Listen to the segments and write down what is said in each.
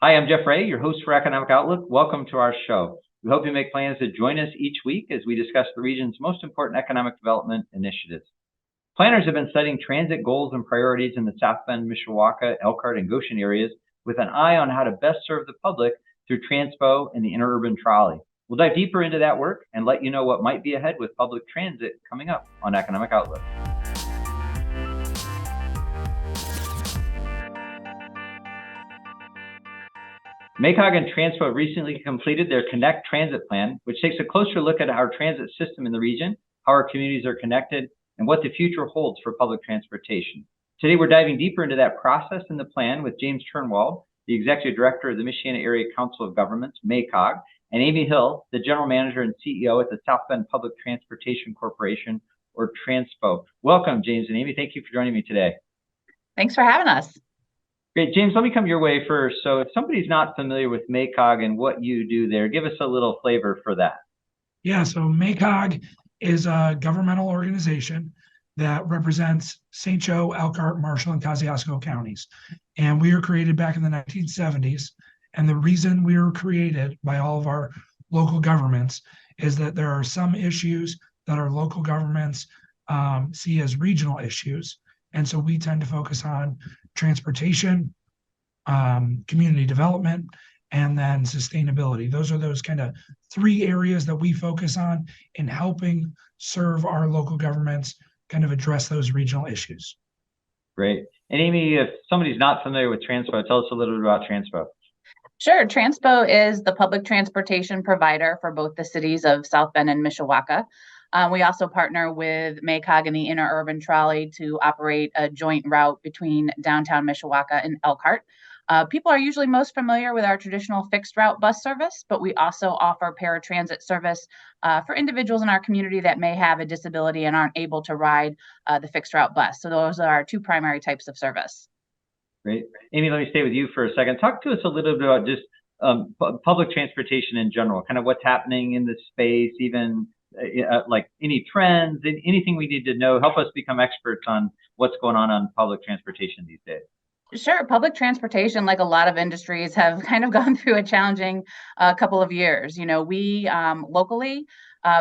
Hi, I'm Jeff Ray, your host for Economic Outlook. Welcome to our show. We hope you make plans to join us each week as we discuss the region's most important economic development initiatives. Planners have been studying transit goals and priorities in the South Bend, Mishawaka, Elkhart, and Goshen areas with an eye on how to best serve the public through Transpo and the Interurban Trolley. We'll dive deeper into that work and let you know what might be ahead with public transit coming up on Economic Outlook. MACOG and Transpo recently completed their Connect Transit Plan, which takes a closer look at our transit system in the region, how our communities are connected, and what the future holds for public transportation. Today, we're diving deeper into that process and the plan with James Turnwald, the Executive Director of the Michiana Area Council of Governments, MACOG, and Amy Hill, the General Manager and CEO at the South Bend Public Transportation Corporation, or Transpo. Welcome, James and Amy. Thank you for joining me today. Thanks for having us. Great. James, let me come your way first. So if somebody's not familiar with MACOG and what you do there, give us a little flavor for that. Yeah, so MACOG is a governmental organization that represents St. Joe, Elkhart, Marshall, and Kosciuszko counties. And we were created back in the 1970s. And the reason we were created by all of our local governments is that there are some issues that our local governments see as regional issues. And so we tend to focus on transportation, community development, and then sustainability. Those are those kind of three areas that we focus on in helping serve our local governments kind of address those regional issues. Great. And Amy, if somebody's not familiar with Transpo, tell us a little bit about Transpo. Sure. Transpo is the public transportation provider for both the cities of South Bend and Mishawaka. We also partner with MACOG and the Interurban Trolley to operate a joint route between downtown Mishawaka and Elkhart. People are usually most familiar with our traditional fixed route bus service, but we also offer paratransit service for individuals in our community that may have a disability and aren't able to ride the fixed route bus. So those are our two primary types of service. Great. Amy, let me stay with you for a second. Talk to us a little bit about just public transportation in general, kind of what's happening in the space, even like any trends, anything we need to know. Help us become experts on what's going on public transportation these days. Sure. Public transportation, like a lot of industries, have kind of gone through a challenging couple of years. You know, we locally,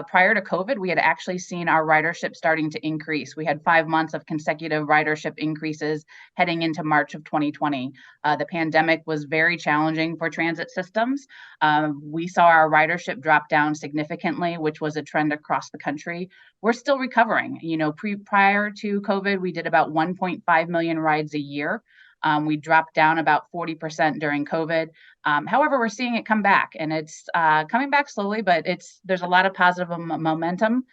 prior to COVID, we had actually seen our ridership starting to increase. We had 5 months of consecutive ridership increases heading into March of 2020. The pandemic was very challenging for transit systems. We saw our ridership drop down significantly, which was a trend across the country. We're still recovering. You know, prior to COVID, we did about 1.5 million rides a year. We dropped down about 40% during COVID. However, we're seeing it come back, and it's coming back slowly, but there's a lot of positive momentum.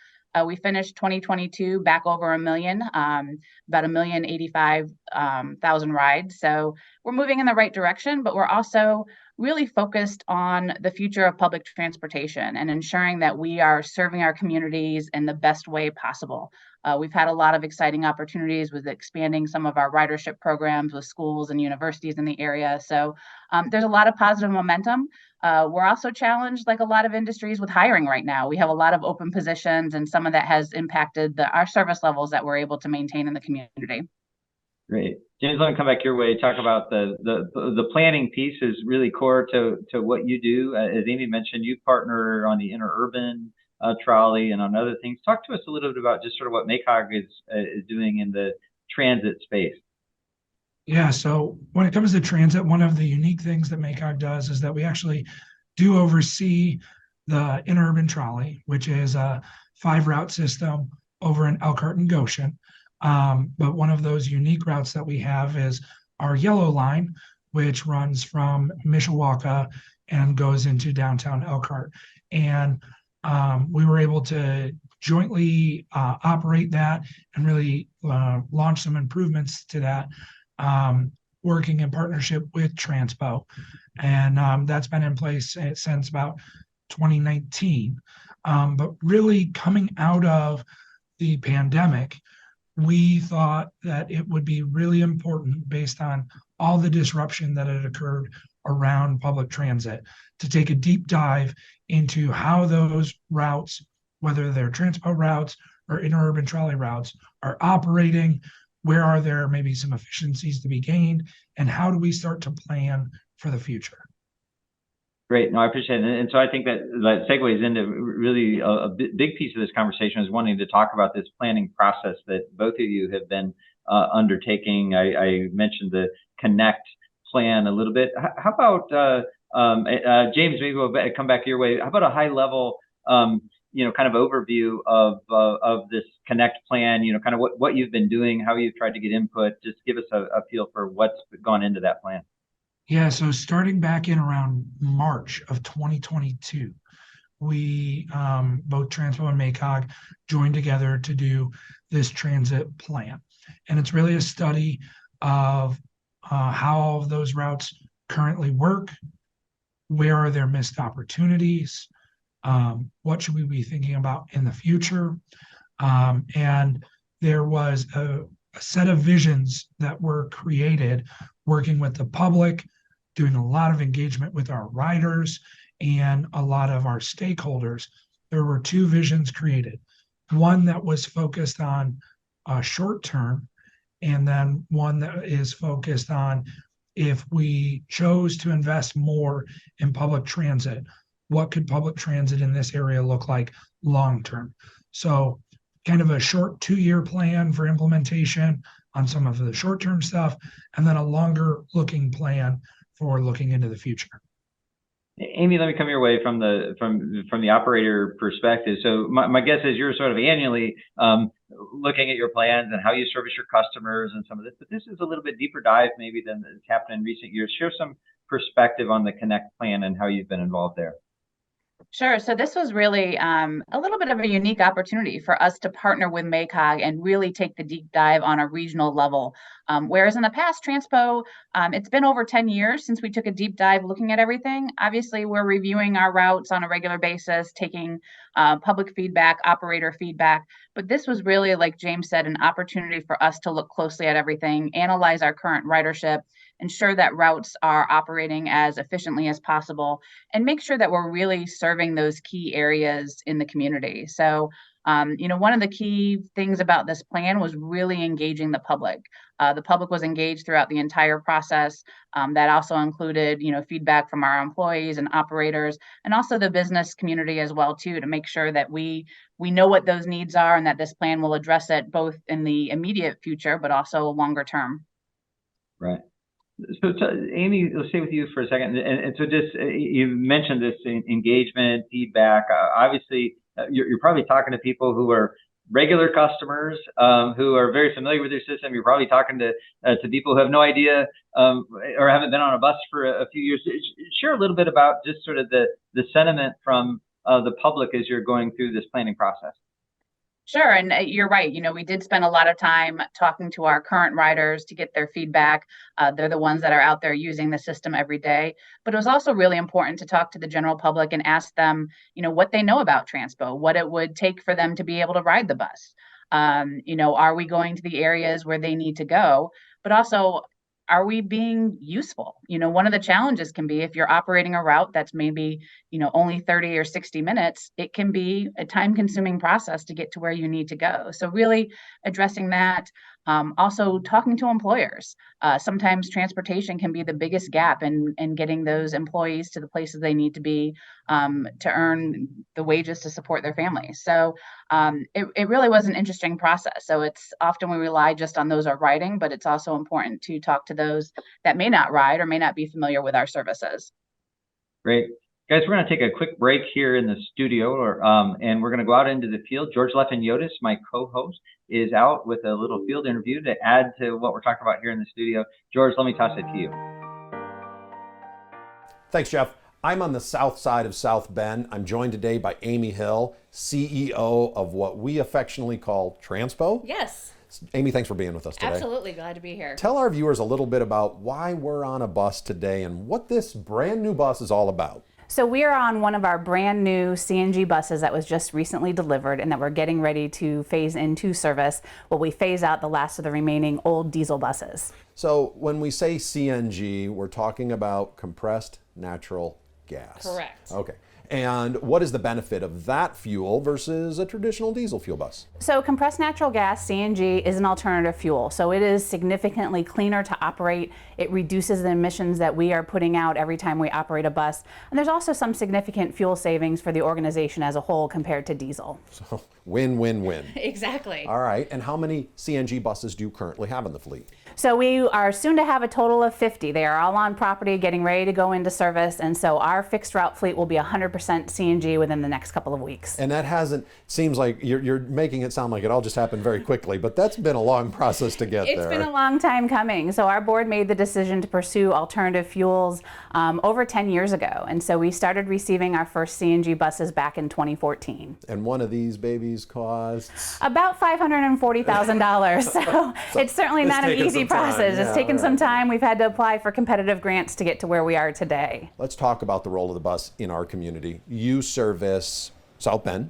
We finished 2022 back over a million, about 1,085,000 rides. So we're moving in the right direction, but we're also really focused on the future of public transportation and ensuring that we are serving our communities in the best way possible. We've had a lot of exciting opportunities with expanding some of our ridership programs with schools and universities in the area. So there's a lot of positive momentum. We're also challenged, like a lot of industries, with hiring right now. We have a lot of open positions, and some of that has impacted our service levels that we're able to maintain in the community. Great. James, let me come back your way. Talk about the planning piece is really core to what you do. As Amy mentioned, you partner on the Interurban Trolley and on other things. Talk to us a little bit about just sort of what MACOG is doing in the transit space. Yeah, so when it comes to transit, one of the unique things that MACOG does is that we actually do oversee the Interurban Trolley, which is a 5-route system over in Elkhart and Goshen. But one of those unique routes that we have is our yellow line, which runs from Mishawaka and goes into downtown Elkhart. And we were able to jointly operate that and really launch some improvements to that, working in partnership with Transpo. And that's been in place since about 2019. But really coming out of the pandemic, we thought that it would be really important, based on all the disruption that had occurred around public transit, to take a deep dive into how those routes, whether they're Transpo routes or Interurban Trolley routes, are operating, where are there maybe some efficiencies to be gained, and how do we start to plan for the future. Great. No, I appreciate it. And so I think that segues into really a big piece of this conversation is wanting to talk about this planning process that both of you have been undertaking. I mentioned the Connect plan a little bit. How about, James, maybe we'll come back your way. How about a high level, kind of overview of this Connect plan, kind of what you've been doing, how you've tried to get input, just give us a feel for what's gone into that plan. Yeah, so starting back in around March of 2022, we, both Transpo and MACOG, joined together to do this transit plan. And it's really a study of how all of those routes currently work, where are there missed opportunities, what should we be thinking about in the future. And there was a set of visions that were created working with the public, doing a lot of engagement with our riders and a lot of our stakeholders. There were two visions created. One that was focused on short term, and then one that is focused on if we chose to invest more in public transit, what could public transit in this area look like long term? So kind of a short 2-year plan for implementation on some of the short term stuff, and then a longer looking plan for looking into the future. Amy, let me come your way from the operator perspective. So my guess is you're sort of annually looking at your plans and how you service your customers and some of this, but this is a little bit deeper dive maybe than has happened in recent years. Share some perspective on the Connect plan and how you've been involved there. Sure. So this was really a little bit of a unique opportunity for us to partner with MACOG and really take the deep dive on a regional level. Whereas in the past, Transpo, it's been over 10 years since we took a deep dive looking at everything. Obviously, we're reviewing our routes on a regular basis, taking public feedback, operator feedback. But this was really, like James said, an opportunity for us to look closely at everything, analyze our current ridership, ensure that routes are operating as efficiently as possible, and make sure that we're really serving those key areas in the community. So, one of the key things about this plan was really engaging the public. The public was engaged throughout the entire process. That also included, feedback from our employees and operators, and also the business community as well, too, to make sure that we know what those needs are and that this plan will address it both in the immediate future, but also longer term. Right. So, Amy, let's stay with you for a second. And so just, you mentioned this engagement, feedback. Obviously, you're probably talking to people who are regular customers, who are very familiar with your system. You're probably talking to people who have no idea or haven't been on a bus for a few years. Share a little bit about just sort of the sentiment from the public as you're going through this planning process. Sure. And you're right. We did spend a lot of time talking to our current riders to get their feedback. They're the ones that are out there using the system every day. But it was also really important to talk to the general public and ask them, what they know about Transpo, what it would take for them to be able to ride the bus. Are we going to the areas where they need to go? But also, are we being useful? One of the challenges can be if you're operating a route that's maybe, only 30 or 60 minutes, it can be a time-consuming process to get to where you need to go. So really addressing that. Also talking to employers. Sometimes transportation can be the biggest gap in getting those employees to the places they need to be to earn the wages to support their families. So it really was an interesting process. So it's often we rely just on those who are riding, but it's also important to talk to those that may not ride or may not be familiar with our services. Great. Guys, we're going to take a quick break here in the studio, and we're going to go out into the field. George Lefin-Yotis, my co-host, is out with a little field interview to add to what we're talking about here in the studio. George, let me toss it to you. Thanks, Jeff. I'm on the south side of South Bend. I'm joined today by Amy Hill, CEO of what we affectionately call Transpo. Yes. Amy, thanks for being with us today. Absolutely, glad to be here. Tell our viewers a little bit about why we're on a bus today and what this brand new bus is all about. So we are on one of our brand new CNG buses that was just recently delivered and that we're getting ready to phase into service while we phase out the last of the remaining old diesel buses. So when we say CNG, we're talking about compressed natural gas. Correct. Okay. And what is the benefit of that fuel versus a traditional diesel fuel bus? So compressed natural gas, CNG, is an alternative fuel. So it is significantly cleaner to operate. It reduces the emissions that we are putting out every time we operate a bus. And there's also some significant fuel savings for the organization as a whole compared to diesel. So win, win, win. Exactly. All right. And how many CNG buses do you currently have in the fleet? So we are soon to have a total of 50. They are all on property, getting ready to go into service. And so our fixed route fleet will be 100% CNG within the next couple of weeks. And that hasn't, seems like you're making it sound like it all just happened very quickly, but that's been a long process to get there. It's been a long time coming. So our board made the decision to pursue alternative fuels over 10 years ago. And so we started receiving our first CNG buses back in 2014. And one of these babies costs? About $540,000. So it's certainly it's not an taken easy some time. process. Yeah, It's taken all some right. time. We've had to apply for competitive grants to get to where we are today. Let's talk about the role of the bus in our community. You service South Bend,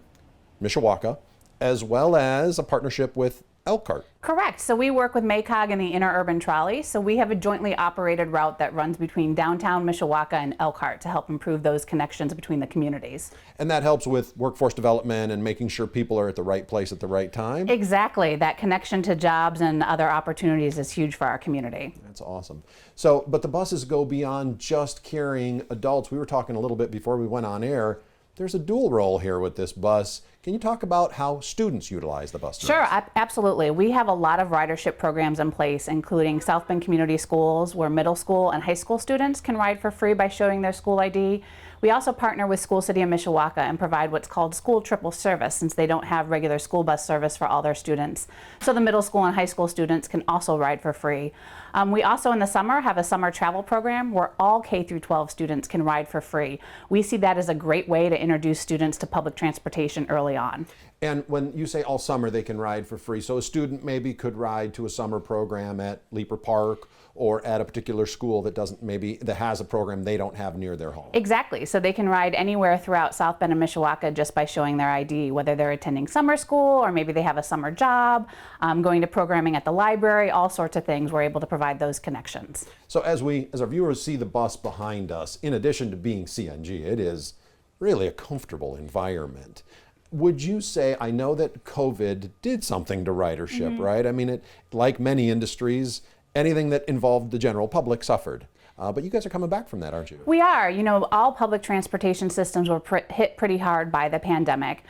Mishawaka, as well as a partnership with Elkhart. Correct. So we work with MACOG and the Interurban Trolley. So we have a jointly operated route that runs between downtown Mishawaka and Elkhart to help improve those connections between the communities. And that helps with workforce development and making sure people are at the right place at the right time. Exactly. That connection to jobs and other opportunities is huge for our community. That's awesome. So, but the buses go beyond just carrying adults. We were talking a little bit before we went on air. There's a dual role here with this bus. Can you talk about how students utilize the bus? Sure, absolutely. We have a lot of ridership programs in place, including South Bend Community Schools, where middle school and high school students can ride for free by showing their school ID. We also partner with School City of Mishawaka and provide what's called school triple service, since they don't have regular school bus service for all their students. So the middle school and high school students can also ride for free. We also in the summer have a summer travel program where all K through 12 students can ride for free. We see that as a great way to introduce students to public transportation early on. And when you say all summer they can ride for free, so a student maybe could ride to a summer program at Leaper Park or at a particular school that has a program they don't have near their home. Exactly. So they can ride anywhere throughout South Bend and Mishawaka just by showing their ID, whether they're attending summer school or maybe they have a summer job, going to programming at the library, all sorts of things. We're able to provide those connections. So as our viewers see the bus behind us, in addition to being CNG, it is really a comfortable environment. Would you say, I know that COVID did something to ridership, right? I mean, like many industries, anything that involved the general public suffered. But you guys are coming back from that, aren't you? We are. You know, all public transportation systems were hit pretty hard by the pandemic.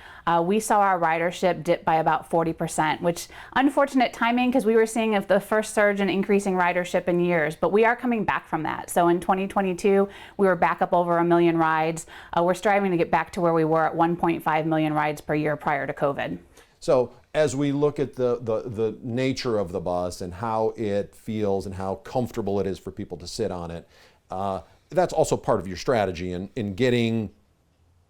We saw our ridership dip by about 40%, which unfortunate timing because we were seeing the first surge in increasing ridership in years, but we are coming back from that. So in 2022, we were back up over 1 million rides. We're striving to get back to where we were at 1.5 million rides per year prior to COVID. So as we look at the nature of the bus and how it feels and how comfortable it is for people to sit on it, that's also part of your strategy in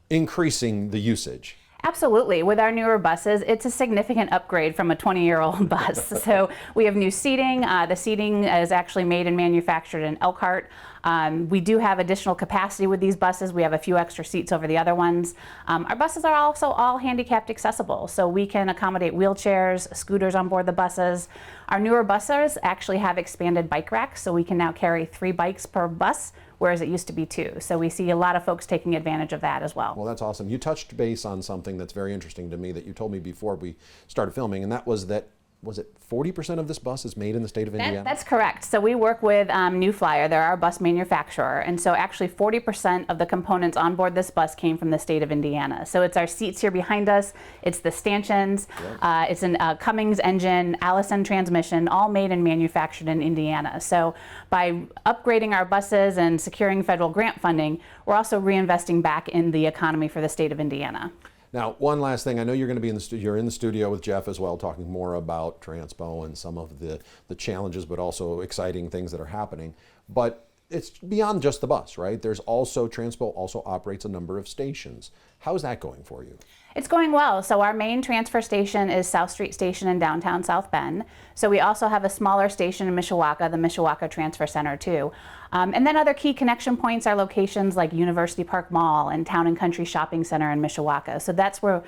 increasing the usage. Absolutely. With our newer buses, it's a significant upgrade from a 20-year-old bus. So we have new seating. The seating is actually made and manufactured in Elkhart. We do have additional capacity with these buses. We have a few extra seats over the other ones. Our buses are also all handicapped accessible, so we can accommodate wheelchairs, scooters on board the buses. Our newer buses actually have expanded bike racks, so we can now carry 3 bikes per bus, whereas it used to be 2. So we see a lot of folks taking advantage of that as well. Well, that's awesome. You touched base on something that's very interesting to me that you told me before we started filming, and that was that, was it 40% of this bus is made in the state of Indiana? That's correct. So we work with New Flyer. They're our bus manufacturer. And so actually 40% of the components on board this bus came from the state of Indiana. So it's our seats here behind us. It's the stanchions. It's a Cummins engine, Allison transmission, all made and manufactured in Indiana. So by upgrading our buses and securing federal grant funding, we're also reinvesting back in the economy for the state of Indiana. Now, one last thing. I know you're going to be you're in the studio with Jeff as well, talking more about Transpo and some of the challenges, but also exciting things that are happening. But it's beyond just the bus, right? There's also, Transpo also operates a number of stations. How is that going for you? It's going well. So our main transfer station is South Street Station in downtown South Bend. So we also have a smaller station in Mishawaka, the Mishawaka Transfer Center too. And then other key connection points are locations like University Park Mall and Town and Country Shopping Center in Mishawaka. So that's where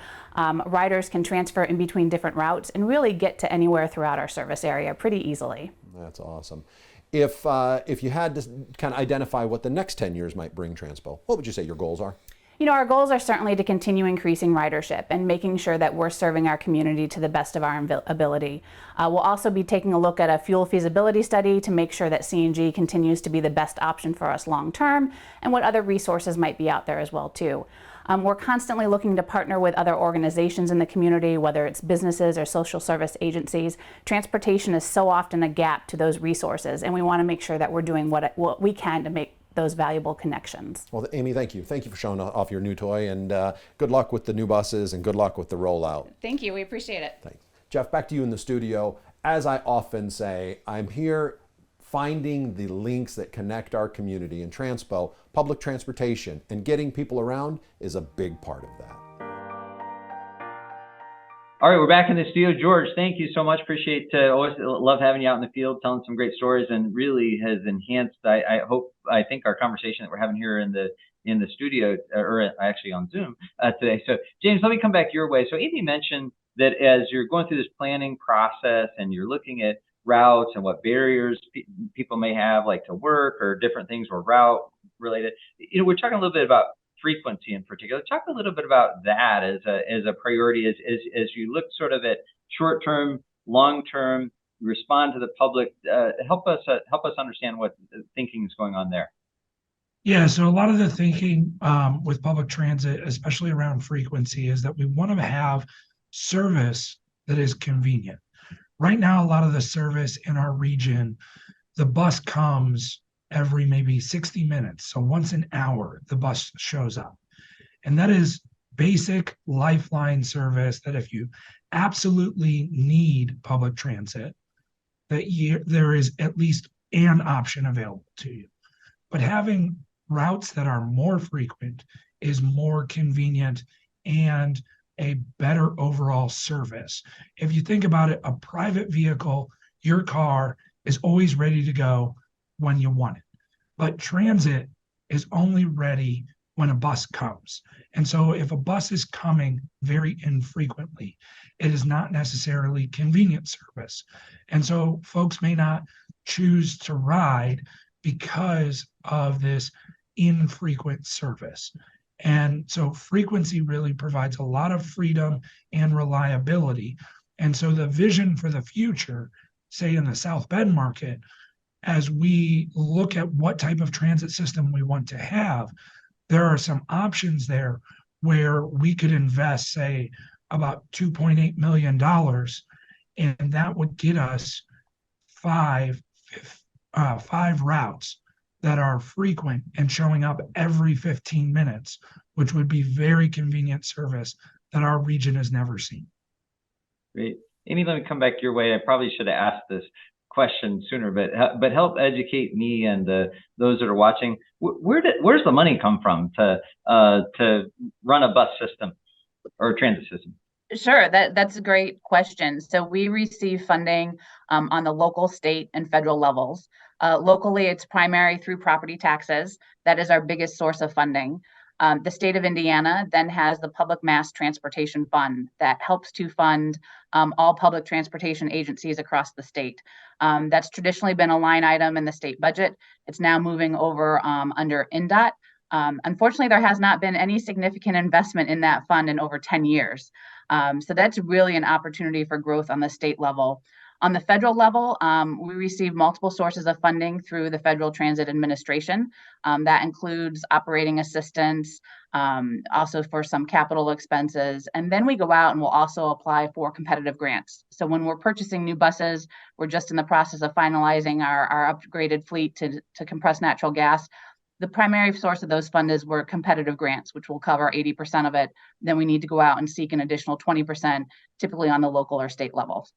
riders can transfer in between different routes and really get to anywhere throughout our service area pretty easily. That's awesome. If you had to kind of identify what the next 10 years might bring Transpo, what would you say your goals are? Our goals are certainly to continue increasing ridership and making sure that we're serving our community to the best of our ability. We'll also be taking a look at a fuel feasibility study to make sure that CNG continues to be the best option for us long term, and what other resources might be out there as well too. We're constantly looking to partner with other organizations in the community, whether it's businesses or social service agencies. Transportation is so often a gap to those resources, and we want to make sure that we're doing what we can to make those valuable connections. Well, Amy, thank you. Thank you for showing off your new toy, and good luck with the new buses and good luck with the rollout. Thank you. We appreciate it. Thanks. Jeff, back to you in the studio. As I often say, I'm here finding the links that connect our community, and Transpo, public transportation, and getting people around is a big part of that. All right, we're back in the studio. George, thank you so much. Appreciate, always love having you out in the field, telling some great stories, and really has enhanced, I think our conversation that we're having here in the studio, or actually on Zoom today. So James, let me come back your way. So Amy mentioned that as you're going through this planning process and you're looking at routes and what barriers people may have, like to work or different things or route related, we're talking a little bit about frequency in particular. Talk a little bit about that as a priority as you look sort of at short term, long term, respond to the public. Help us understand what thinking is going on there. Yeah, so a lot of the thinking with public transit, especially around frequency, is that we want to have service that is convenient. Right now, a lot of the service in our region, the bus comes every maybe 60 minutes. So once an hour, the bus shows up. And that is basic lifeline service that if you absolutely need public transit, there is at least an option available to you. But having routes that are more frequent is more convenient and a better overall service. If you think about it, a private vehicle, your car is always ready to go when you want it. But transit is only ready when a bus comes. And so if a bus is coming very infrequently, it is not necessarily convenient service. And so folks may not choose to ride because of this infrequent service. And so frequency really provides a lot of freedom and reliability. And so the vision for the future, say in the South Bend market, as we look at what type of transit system we want to have, there are some options there where we could invest, say, about $2.8 million, and that would get us five routes that are frequent and showing up every 15 minutes, which would be very convenient service that our region has never seen. Great. Amy, let me come back your way. I probably should have asked this question sooner, but help educate me and those that are watching. Where's the money come from to run a bus system or a transit system? Sure, that's a great question. So we receive funding on the local, state, and federal levels. Locally, it's primary through property taxes. That is our biggest source of funding. The state of Indiana then has the Public Mass Transportation Fund that helps to fund all public transportation agencies across the state. That's traditionally been a line item in the state budget. It's now moving over under INDOT. Unfortunately, there has not been any significant investment in that fund in over 10 years. So that's really an opportunity for growth on the state level. On the federal level, we receive multiple sources of funding through the Federal Transit Administration. That includes operating assistance, also for some capital expenses. And then we go out and we'll also apply for competitive grants. So when we're purchasing new buses, we're just in the process of finalizing our upgraded fleet to compressed natural gas. The primary source of those funds were competitive grants, which will cover 80% of it. Then we need to go out and seek an additional 20%, typically on the local or state levels.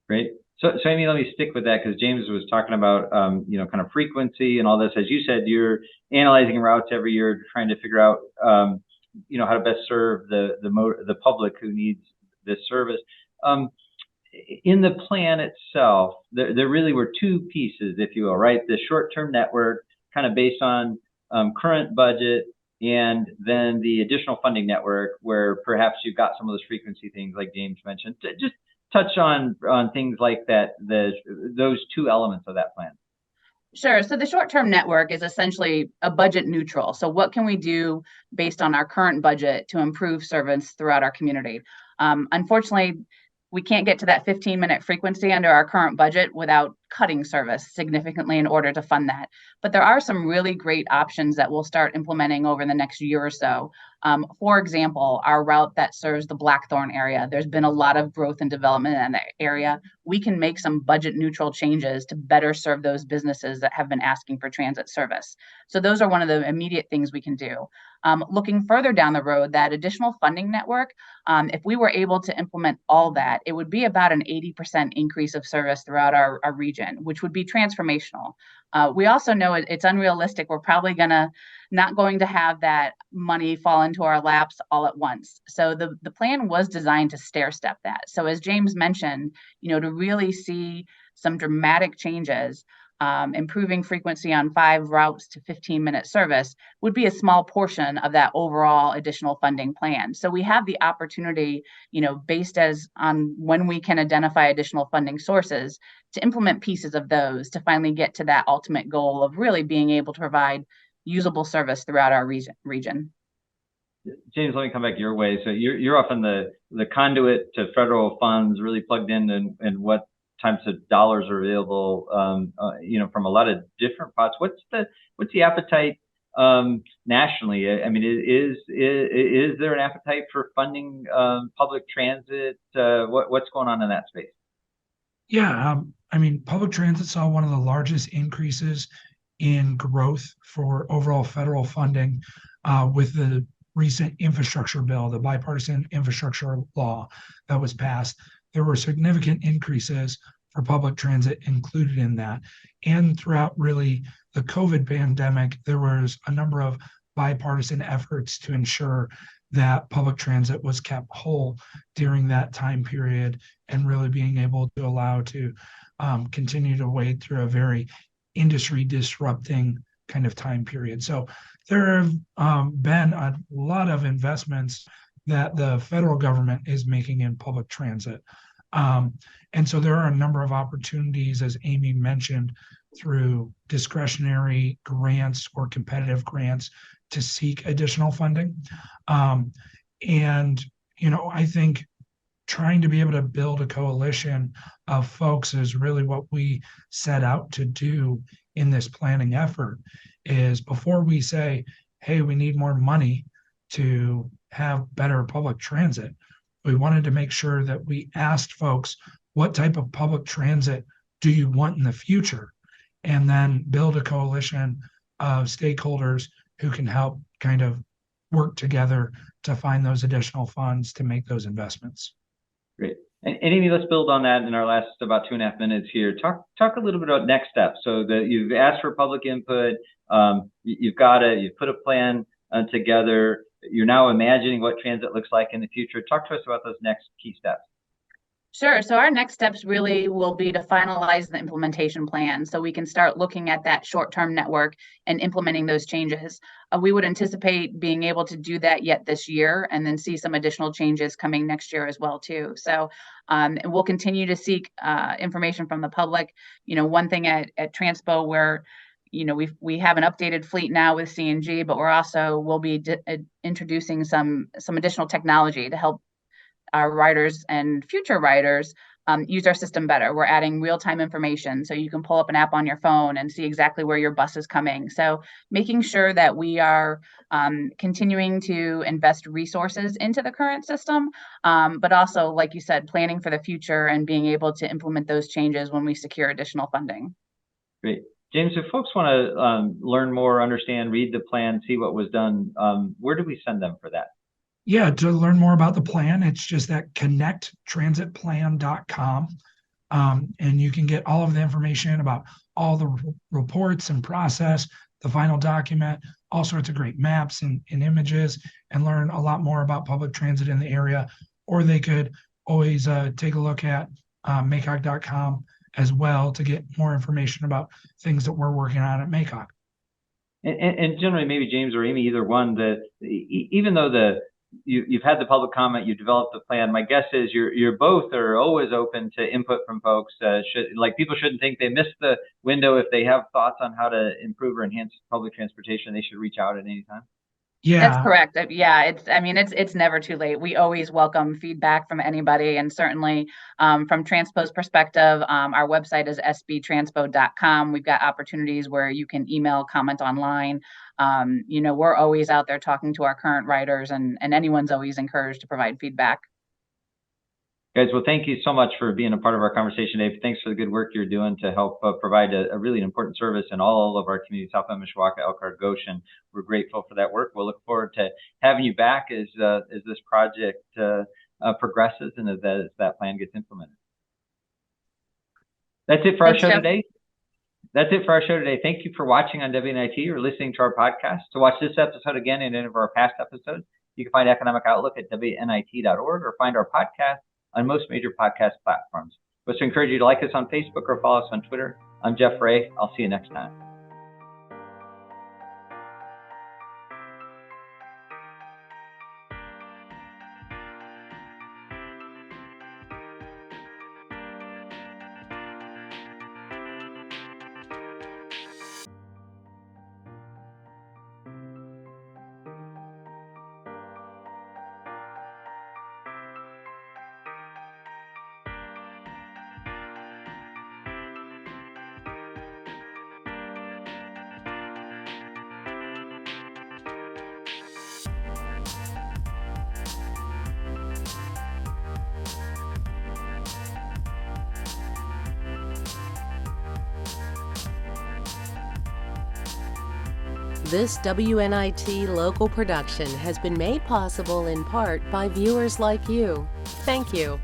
Great. So Amy, let me stick with that because James was talking about, kind of frequency and all this. As you said, you're analyzing routes every year, trying to figure out, how to best serve the public who needs this service. In the plan itself, there really were two pieces, if you will, right? The short-term network, kind of based on current budget, and then the additional funding network, where perhaps you've got some of those frequency things like James mentioned. Just touch on things like that, those two elements of that plan. Sure. So the short-term network is essentially a budget neutral. So what can we do based on our current budget to improve service throughout our community? Unfortunately, we can't get to that 15-minute frequency under our current budget without cutting service significantly in order to fund that. But there are some really great options that we'll start implementing over the next year or so. For example, our route that serves the Blackthorn area, there's been a lot of growth and development in that area. We can make some budget neutral changes to better serve those businesses that have been asking for transit service. So those are one of the immediate things we can do. Looking further down the road, that additional funding network, if we were able to implement all that, it would be about an 80% increase of service throughout our region, which would be transformational. We also know it's unrealistic. We're probably not going to have that money fall into our laps all at once. So the plan was designed to stair step that. So as James mentioned, to really see some dramatic changes, improving frequency on 5 routes to 15-minute service would be a small portion of that overall additional funding plan. So we have the opportunity, based on when we can identify additional funding sources, to implement pieces of those to finally get to that ultimate goal of really being able to provide usable service throughout our region. James, let me come back your way. So you're often the conduit to federal funds, really plugged in and what types of dollars are available, from a lot of different pots. What's the appetite nationally? I mean, is there an appetite for funding public transit? What's going on in that space? Yeah, public transit saw one of the largest increases in growth for overall federal funding with the recent infrastructure bill, the bipartisan infrastructure law that was passed. There were significant increases for public transit included in that. And throughout really the COVID pandemic, there was a number of bipartisan efforts to ensure that public transit was kept whole during that time period and really being able to allow to continue to wade through a very industry disrupting kind of time period. So there have been a lot of investments that the federal government is making in public transit. And so there are a number of opportunities, as Amy mentioned, through discretionary grants or competitive grants to seek additional funding. I think trying to be able to build a coalition of folks is really what we set out to do in this planning effort. Is before we say, hey, we need more money to have better public transit, we wanted to make sure that we asked folks, what type of public transit do you want in the future? And then build a coalition of stakeholders who can help kind of work together to find those additional funds to make those investments. Great. And Amy, let's build on that in our last about 2.5 minutes here. Talk a little bit about next steps. So that you've asked for public input, you've put a plan together. You're now imagining what transit looks like in the future. Talk to us about those next key steps. Sure. So our next steps really will be to finalize the implementation plan so we can start looking at that short-term network and implementing those changes. We would anticipate being able to do that yet this year and then see some additional changes coming next year as well too. So we'll continue to seek information from the public. One thing at Transpo where we have an updated fleet now with CNG, but we'll be introducing some additional technology to help our riders and future riders use our system better. We're adding real-time information, so you can pull up an app on your phone and see exactly where your bus is coming. So making sure that we are continuing to invest resources into the current system, but also, like you said, planning for the future and being able to implement those changes when we secure additional funding. Great. James, if folks want to learn more, understand, read the plan, see what was done, where do we send them for that? Yeah, to learn more about the plan, it's just at connecttransitplan.com. And you can get all of the information about all the reports and process, the final document, all sorts of great maps and images, and learn a lot more about public transit in the area. Or they could always take a look at MACOG.com as well to get more information about things that we're working on at MACOG. And generally, maybe James or Amy, either one, even though you've had the public comment, you developed the plan. My guess is you're both are always open to input from folks. People shouldn't think they missed the window. If they have thoughts on how to improve or enhance public transportation, they should reach out at any time. That's Yeah, correct. Yeah, it's never too late. We always welcome feedback from anybody, and certainly from Transpo's perspective, our website is sbtranspo.com. We've got opportunities where you can email, comment online. We're always out there talking to our current writers, and anyone's always encouraged to provide feedback. Guys, well, thank you so much for being a part of our conversation today. Thanks for the good work you're doing to help provide a really important service in all of our communities, South Bend, Mishawaka, Elkhart, Goshen. We're grateful for that work. We'll look forward to having you back as this project progresses and as that plan gets implemented. That's it for our show today. That's it for our show today. Thank you for watching on WNIT or listening to our podcast. To watch this episode again and any of our past episodes, you can find Economic Outlook at WNIT.org or find our podcast on most major podcast platforms. Let's encourage you to like us on Facebook or follow us on Twitter. I'm Jeff Ray. I'll see you next time. This WNIT local production has been made possible in part by viewers like you. Thank you.